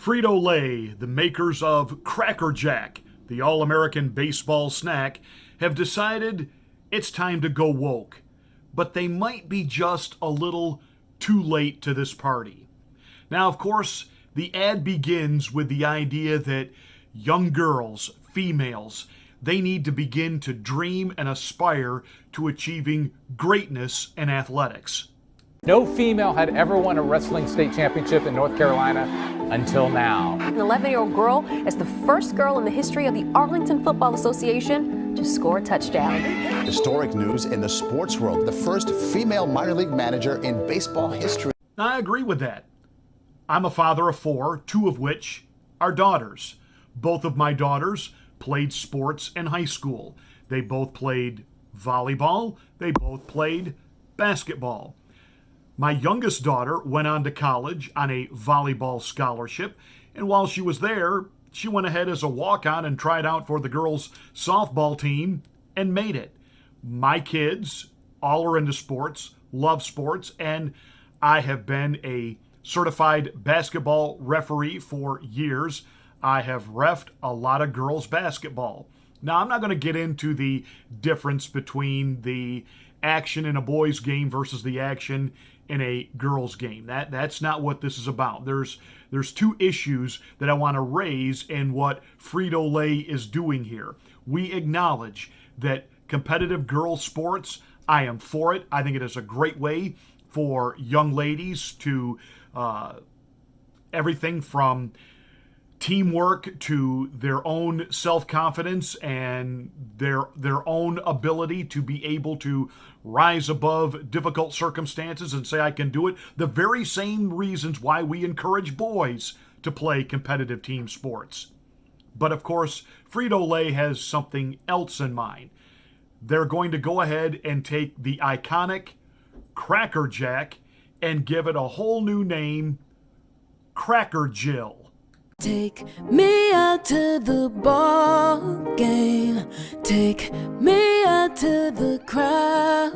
Frito-Lay, the makers of Cracker Jack, the all-American baseball snack, have decided it's time to go woke. But they might be just a little too late to this party. Now, of course, the ad begins with the idea that young girls, females, they need to begin to dream and aspire to achieving greatness in athletics. No female had ever won a wrestling state championship in North Carolina until now. An 11-year-old girl is the first girl in the history of the Arlington Football Association to score a touchdown. Historic news in the sports world. The first female minor league manager in baseball history. I agree with that. I'm a father of 4, 2 of which are daughters. Both of my daughters played sports in high school. They both played volleyball. They both played basketball. My youngest daughter went on to college on a volleyball scholarship, and while she was there, she went ahead as a walk-on and tried out for the girls' softball team and made it. My kids all are into sports, love sports, and I have been a certified basketball referee for years. I have reffed a lot of girls' basketball. Now, I'm not going to get into the difference between the action in a boys' game versus the action in a girls' game. That's not what this is about. There's 2 issues that I want to raise in what Frito-Lay is doing here. We acknowledge that competitive girls' sports, I am for it. I think it is a great way for young ladies to everything from teamwork to their own self-confidence and their own ability to be able to rise above difficult circumstances and say, I can do it. The very same reasons why we encourage boys to play competitive team sports. But of course, Frito-Lay has something else in mind. They're going to go ahead and take the iconic Cracker Jack and give it a whole new name, Cracker Jill. Take me out to the ball game. Take me out to the crowd.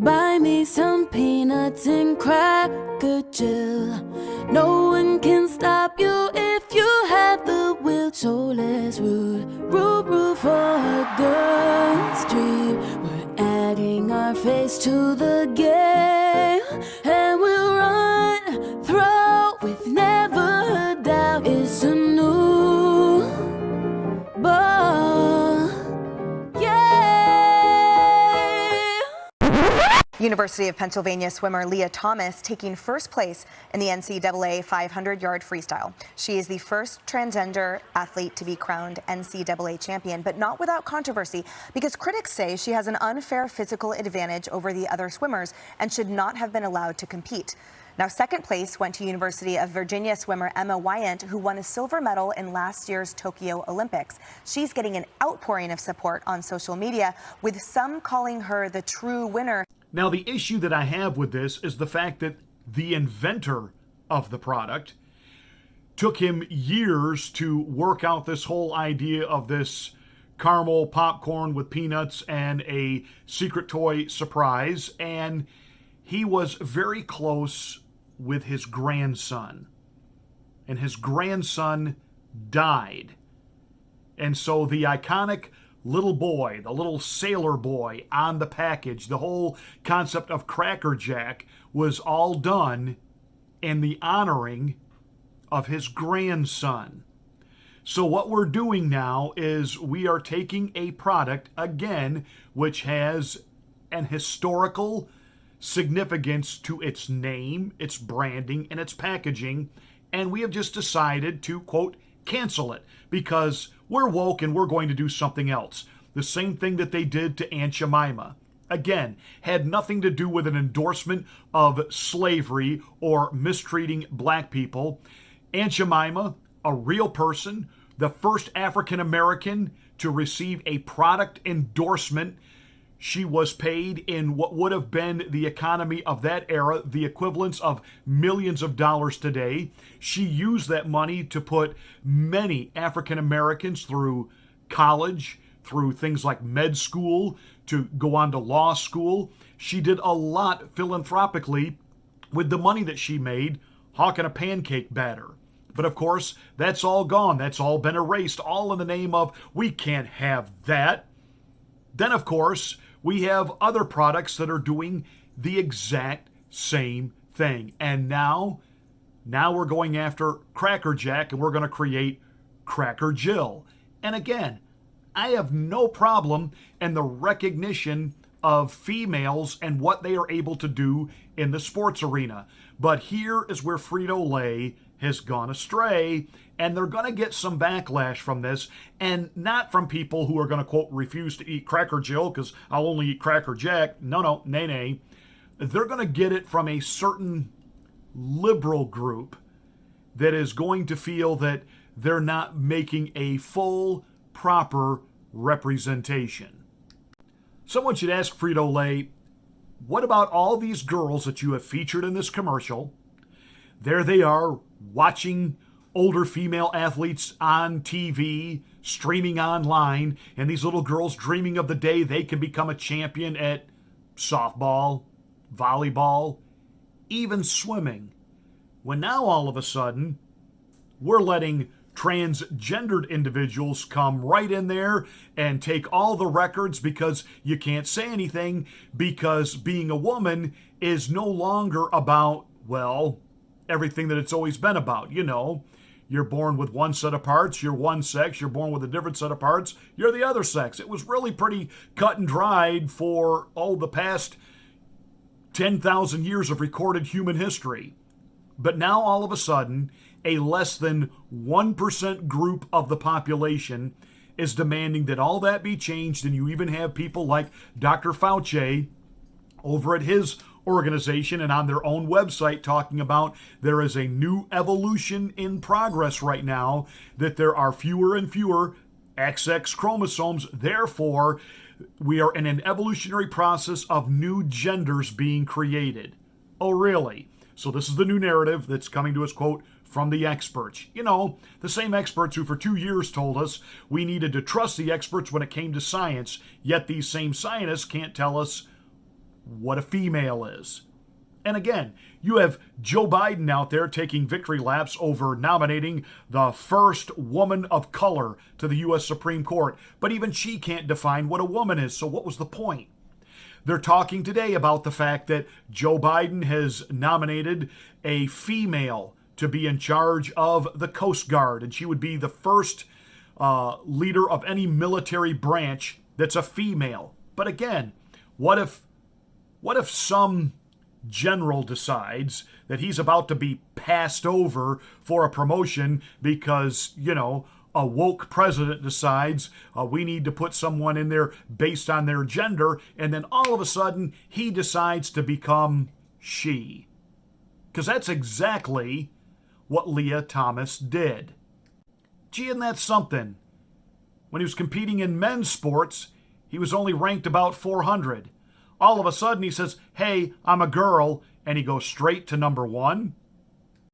Buy me some peanuts and Cracker Jill. No one can stop you if you have the will. So let's root for a good dream. We're adding our face to the game, and we'll run, throw with never a doubt. It's a new ball, yeah. University of Pennsylvania swimmer Lia Thomas taking first place in the NCAA 500-yard freestyle. She is the first transgender athlete to be crowned NCAA champion, but not without controversy because critics say she has an unfair physical advantage over the other swimmers and should not have been allowed to compete. Now, second place went to University of Virginia swimmer Emma Wyant, who won a silver medal in last year's Tokyo Olympics. She's getting an outpouring of support on social media, with some calling her the true winner. Now, the issue that I have with this is the fact that the inventor of the product took him years to work out this whole idea of this caramel popcorn with peanuts and a secret toy surprise, and he was very close with his grandson, and his grandson died. And so the iconic little boy, the little sailor boy on the package, the whole concept of Cracker Jack was all done in the honoring of his grandson. So what we're doing now is we are taking a product, again, which has an historical significance to its name, its branding, and its packaging, and we have just decided to, quote, cancel it because we're woke and we're going to do something else. The same thing that they did to Aunt Jemima. Again, had nothing to do with an endorsement of slavery or mistreating black people. Aunt Jemima, a real person, the first African American to receive a product endorsement. She was paid in what would have been the economy of that era, the equivalence of millions of dollars today. She used that money to put many African Americans through college, through things like med school, to go on to law school. She did a lot philanthropically with the money that she made hawking a pancake batter. But of course, that's all gone. That's all been erased, all in the name of we can't have that. Then, of course, we have other products that are doing the exact same thing. And now we're going after Cracker Jack, and we're going to create Cracker Jill. And again, I have no problem in the recognition of females and what they are able to do in the sports arena. But here is where Frito-Lay has gone astray, and they're going to get some backlash from this, and not from people who are going to, quote, refuse to eat Cracker Jill because I'll only eat Cracker Jack. No, nay. They're going to get it from a certain liberal group that is going to feel that they're not making a full, proper representation. Someone should ask Frito-Lay, what about all these girls that you have featured in this commercial? There they are, watching older female athletes on TV, streaming online, and these little girls dreaming of the day they can become a champion at softball, volleyball, even swimming. When now all of a sudden, we're letting transgendered individuals come right in there and take all the records because you can't say anything because being a woman is no longer about, well, everything that it's always been about. You know, you're born with one set of parts, you're one sex, you're born with a different set of parts, you're the other sex. It was really pretty cut and dried for, the past 10,000 years of recorded human history. But now all of a sudden, a less than 1% group of the population is demanding that all that be changed, and you even have people like Dr. Fauci over at his organization and on their own website talking about there is a new evolution in progress right now, that there are fewer and fewer XX chromosomes. Therefore, we are in an evolutionary process of new genders being created. Oh, really? So this is the new narrative that's coming to us, quote, from the experts. You know, the same experts who for 2 years told us we needed to trust the experts when it came to science, yet these same scientists can't tell us what a female is. And again, you have Joe Biden out there taking victory laps over nominating the first woman of color to the U.S. Supreme Court, but even she can't define what a woman is, so what was the point? They're talking today about the fact that Joe Biden has nominated a female to be in charge of the Coast Guard, and she would be the first leader of any military branch that's a female. But again, what if some general decides that he's about to be passed over for a promotion because, a woke president decides we need to put someone in there based on their gender, and then all of a sudden he decides to become she? Because that's exactly what Lia Thomas did. Gee, and that's something. When he was competing in men's sports, he was only ranked about 400. All of a sudden he says, hey, I'm a girl, and he goes straight to number 1.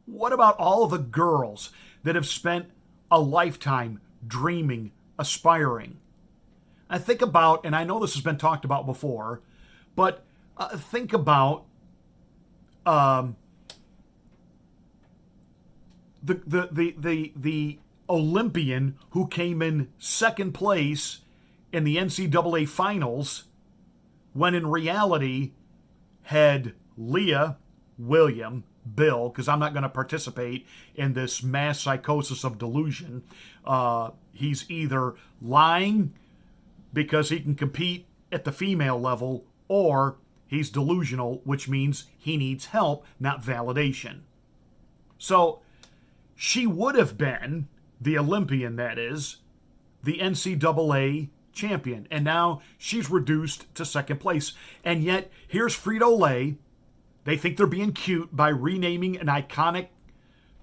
What about all of the girls that have spent a lifetime dreaming, aspiring? I think about, and I know this has been talked about before, but think about the Olympian who came in second place in the NCAA finals, when in reality had Leah, William, Bill, because I'm not going to participate in this mass psychosis of delusion. He's either lying because he can compete at the female level, or he's delusional, which means he needs help, not validation. So she would have been the Olympian, that is, the NCAA champion, and now she's reduced to second place. And yet, here's Frito-Lay. They think they're being cute by renaming an iconic,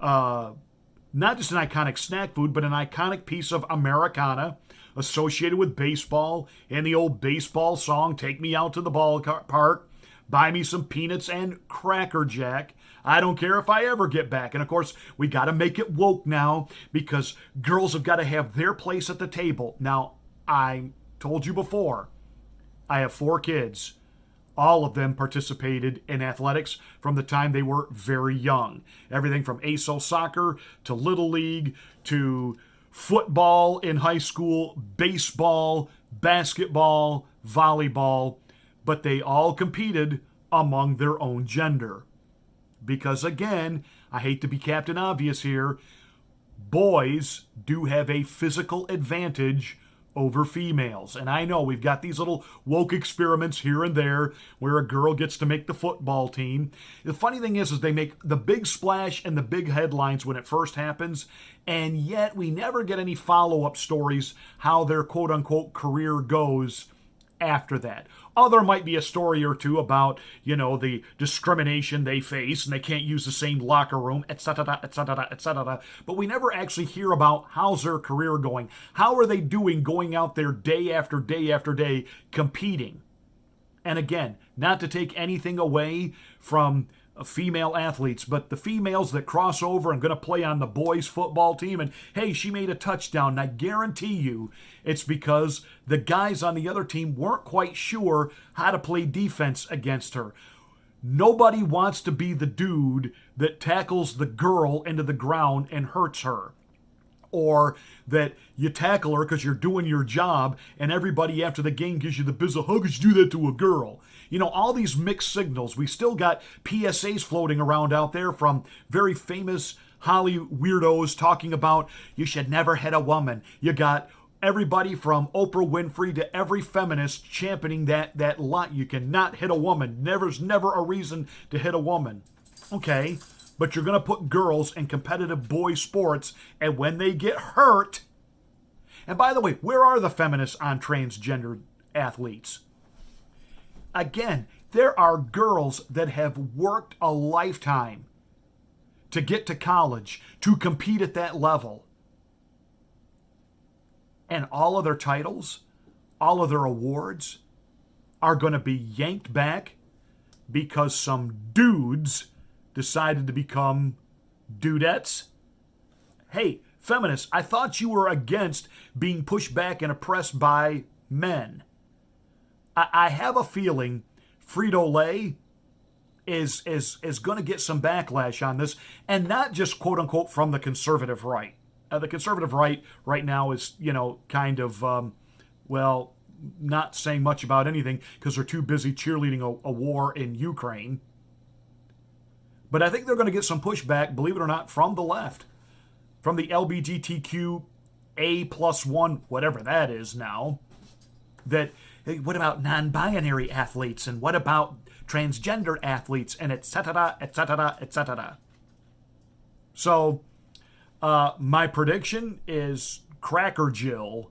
not just an iconic snack food, but an iconic piece of Americana associated with baseball, and the old baseball song, Take Me Out to the Ballpark, Buy Me Some Peanuts and Cracker Jack. I don't care if I ever get back. And of course, we got to make it woke now, because girls have got to have their place at the table. Now, I told you before, I have 4 kids. all of them participated in athletics from the time they were very young. Everything from ASO soccer to Little League to football in high school, baseball, basketball, volleyball, but they all competed among their own gender. Because again, I hate to be Captain Obvious here, boys do have a physical advantage over females. And I know we've got these little woke experiments here and there where a girl gets to make the football team. The funny thing is they make the big splash and the big headlines when it first happens, and yet we never get any follow-up stories how their quote-unquote career goes after that. Oh, there might be a story or two about, the discrimination they face and they can't use the same locker room, etc., etc., etc. But we never actually hear about how's their career going. How are they doing going out there day after day after day competing? And again, not to take anything away from female athletes, but the females that cross over and going to play on the boys football team, and hey, she made a touchdown, and I guarantee you it's because the guys on the other team weren't quite sure how to play defense against her. Nobody wants to be the dude that tackles the girl into the ground and hurts her, or that you tackle her because you're doing your job and everybody after the game gives you the bizzle, how could you do that to a girl? All these mixed signals. We still got PSAs floating around out there from very famous Holly weirdos talking about you should never hit a woman. You got everybody from Oprah Winfrey to every feminist championing that lot. You cannot hit a woman. There's never a reason to hit a woman. Okay, but you're going to put girls in competitive boy sports, and when they get hurt... And by the way, where are the feminists on transgender athletes? Again, there are girls that have worked a lifetime to get to college, to compete at that level. And all of their titles, all of their awards are going to be yanked back because some dudes decided to become dudettes. Hey, feminists, I thought you were against being pushed back and oppressed by men. I have a feeling Frito-Lay is going to get some backlash on this, and not just quote-unquote from the conservative right. The conservative right now is, kind of, not saying much about anything because they're too busy cheerleading a war in Ukraine. But I think they're going to get some pushback, believe it or not, from the left, from the LGBTQ A+1, whatever that is now, that... Hey, what about non-binary athletes? And what about transgender athletes? And et cetera, et cetera, et cetera. So, my prediction is Cracker Jill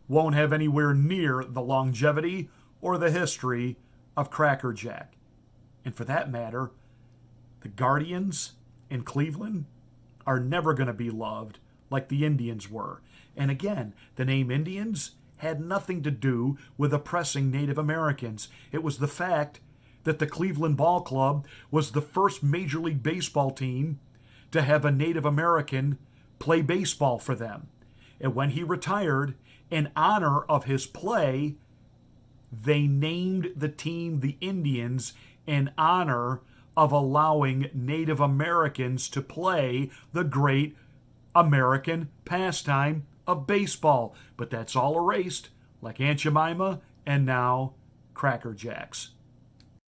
won't have anywhere near the longevity or the history of Cracker Jack. And for that matter, the Guardians in Cleveland are never going to be loved like the Indians were. And again, the name Indians had nothing to do with oppressing Native Americans. It was the fact that the Cleveland Ball Club was the first Major League Baseball team to have a Native American play baseball for them. And when he retired, in honor of his play, they named the team the Indians in honor of allowing Native Americans to play the great American pastime of baseball. But that's all erased, like Aunt Jemima and now Cracker Jacks.